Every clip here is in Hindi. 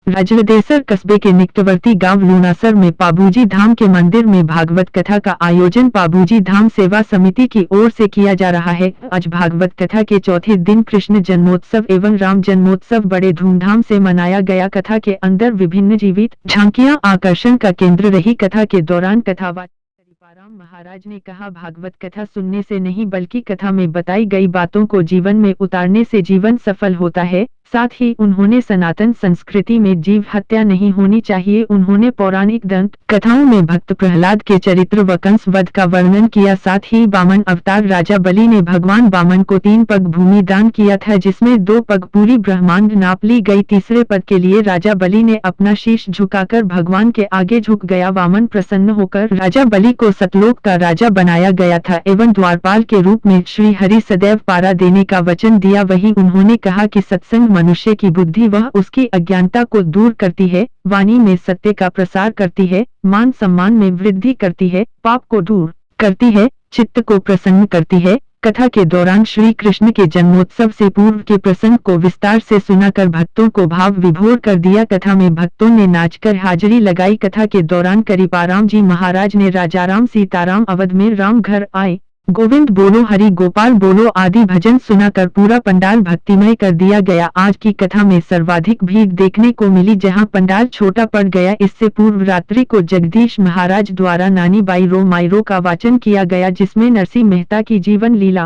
राजवदेसर कस्बे के निकटवर्ती गांव लूनासर में पाबूजी धाम के मंदिर में भागवत कथा का आयोजन पाबूजी धाम सेवा समिति की ओर से किया जा रहा है। आज भागवत कथा के चौथे दिन कृष्ण जन्मोत्सव एवं राम जन्मोत्सव बड़े धूमधाम से मनाया गया। कथा के अंदर विभिन्न जीवित झांकियां आकर्षण का केंद्र रही। कथा के दौरान कथावाचक करीपाराम महाराज ने कहा, भागवत कथा सुनने से नहीं बल्कि कथा में बताई गई बातों को जीवन में उतारने से जीवन सफल होता है। साथ ही उन्होंने सनातन संस्कृति में जीव हत्या नहीं होनी चाहिए। उन्होंने पौराणिक दंत कथाओं में भक्त प्रहलाद के चरित्र व कंस वध का वर्णन किया। साथ ही वामन अवतार राजा बलि ने भगवान वामन को 3 पग भूमि दान किया था, जिसमें 2 पग पूरी ब्रह्मांड नाप ली गई। तीसरे पग के लिए राजा बलि ने अपना शीश झुकाकर भगवान के आगे झुक गया। वामन प्रसन्न होकर राजा बलि को सतलोक का राजा बनाया गया था एवं द्वारपाल के रूप में श्री हरि सदैव पारा देने का वचन दिया। वहीं उन्होंने कहा कि सत्संग मनुष्य की बुद्धि वह उसकी अज्ञानता को दूर करती है, वाणी में सत्य का प्रसार करती है, मान सम्मान में वृद्धि करती है, पाप को दूर करती है, चित्त को प्रसन्न करती है। कथा के दौरान श्री कृष्ण के जन्मोत्सव से पूर्व के प्रसंग को विस्तार से सुनाकर भक्तों को भाव विभोर कर दिया। कथा में भक्तों ने नाचकर हाजिरी लगाई। कथा के दौरान करीपाराम जी महाराज ने राजाराम सीताराम अवध में राम घर आए, गोविंद बोलो हरि गोपाल बोलो आदि भजन सुनाकर पूरा पंडाल भक्तिमय कर दिया गया। आज की कथा में सर्वाधिक भीड़ देखने को मिली, जहां पंडाल छोटा पड़ गया। इससे पूर्व रात्रि को जगदीश महाराज द्वारा नानी बाई रो मायरो का वाचन किया गया, जिसमें नरसिंह मेहता की जीवन लीला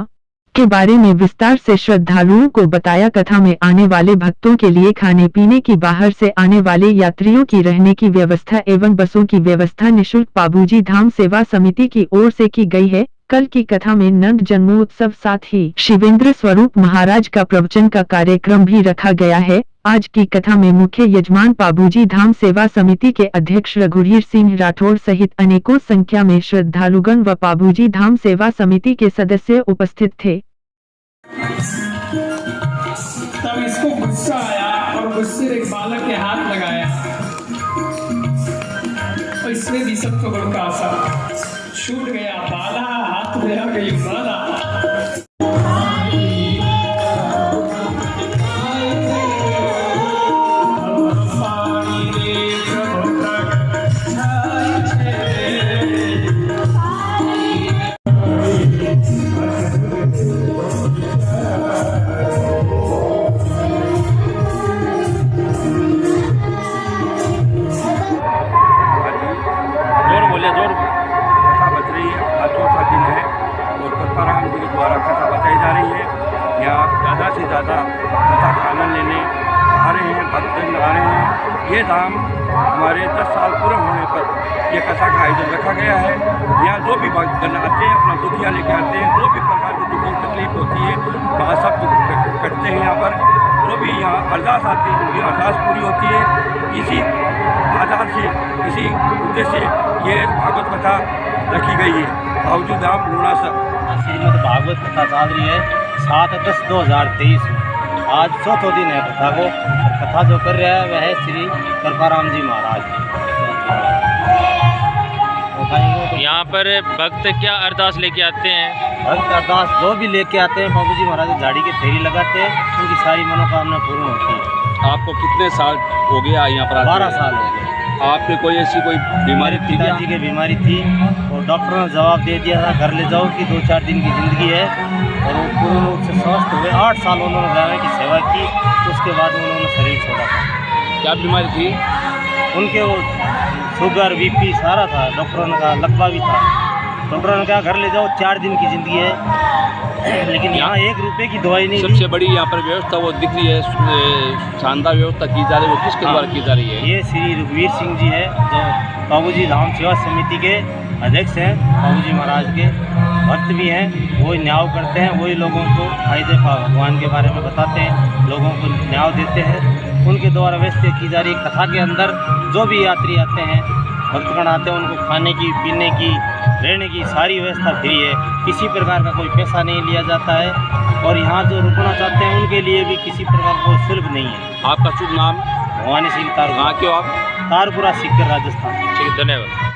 के बारे में विस्तार से श्रद्धालुओं को बताया। कथा में आने वाले भक्तों के लिए खाने पीने की, बाहर से आने वाले यात्रियों की रहने की व्यवस्था एवं बसों की व्यवस्था निःशुल्क पाबूजी धाम सेवा समिति की ओर से की गई है। कल की कथा में नंद जन्मोत्सव साथ ही शिवेंद्र स्वरूप महाराज का प्रवचन का कार्यक्रम भी रखा गया है। आज की कथा में मुख्य यजमान पाबूजी धाम सेवा समिति के अध्यक्ष रघुवीर सिंह राठौर सहित अनेकों संख्या में श्रद्धालुगण व पाबूजी धाम सेवा समिति के सदस्य उपस्थित थे। तब इसको गुस्सा आया और गुस्से एक बालक के हाथ लगाया और इसने भी सबको बड़का सा छूट गया। बाला हाथ गया गई बाला। करीपाराम जी के द्वारा कथा बताई जा रही है। यहाँ ज़्यादा से ज़्यादा कथा का आनंद लेने आ रहे हैं, भक्तजन आ रहे हैं। ये धाम हमारे 10 साल पूरे होने पर ये कथा का आयोजन रखा गया है। यहाँ जो भी भक्तजन आते हैं, अपना दुखिया लेके आते हैं, जो भी प्रकार की दुखी तकलीफ होती है वहाँ सब कटते हैं। यहाँ पर जो भी यहाँ अरदास आती है उनकी अरदास पूरी होती है। इसी आधार से, इसी उद्देश्य से ये भागवत कथा रखी गई है। पाबूजी धाम लूनासर श्रीमद् भागवत कथा चल रही है 7/10/2023 में। आज चौथा दिन है कथा को, और कथा जो कर रहा है वह है श्री करीपाराम जी महाराज। यहाँ पर भक्त क्या अरदास लेके आते हैं? भक्त अरदास जो भी लेके आते हैं बाबूजी महाराज झाड़ी के फेरी लगाते हैं, उनकी सारी मनोकामना पूर्ण होती है। आपको कितने साल हो गया यहाँ पर? 12 साल हो गए। आपके कोई ऐसी कोई बीमारी थी? पिताजी की बीमारी थी और डॉक्टर ने जवाब दे दिया था घर ले जाओ कि 2-4 दिन की ज़िंदगी है, और वो पूर्ण रूप से स्वस्थ हुए। 8 साल उन्होंने गाय की सेवा की, उसके बाद उन्होंने शरीर छोड़ा था। क्या बीमारी थी उनके? वो शुगर बीपी सारा था। डॉक्टरों ने कहा लकवा भी था। डॉक्टरों ने कहा घर ले जाओ 4 दिन की ज़िंदगी है, लेकिन यहाँ 1 रुपये की दवाई नहीं। सबसे बड़ी यहाँ पर व्यवस्था वो दिख रही है, शानदार व्यवस्था की जा रही है, वो किसके द्वारा की जा रही है? ये श्री रघुवीर सिंह जी है, जो पाबूजी धाम सेवा समिति के अध्यक्ष हैं, पाबूजी महाराज के भक्त भी हैं। वही न्याय करते हैं, वही लोगों को फायदे भगवान के बारे में बताते हैं, लोगों को न्याय देते हैं। उनके द्वारा व्यवस्था की जा रही कथा के अंदर जो भी यात्री आते हैं, भक्तगण आते हैं, उनको खाने की, पीने की, रहने की सारी व्यवस्था फ्री है। किसी प्रकार का कोई पैसा नहीं लिया जाता है, और यहाँ जो रुकना चाहते हैं उनके लिए भी किसी प्रकार का कोई शुल्क नहीं है। आपका शुभ नाम? भवानी सिंह तारपुरा। कहाँ के हो आप? तारपुरा, सीकर, राजस्थान। ठीक है, धन्यवाद।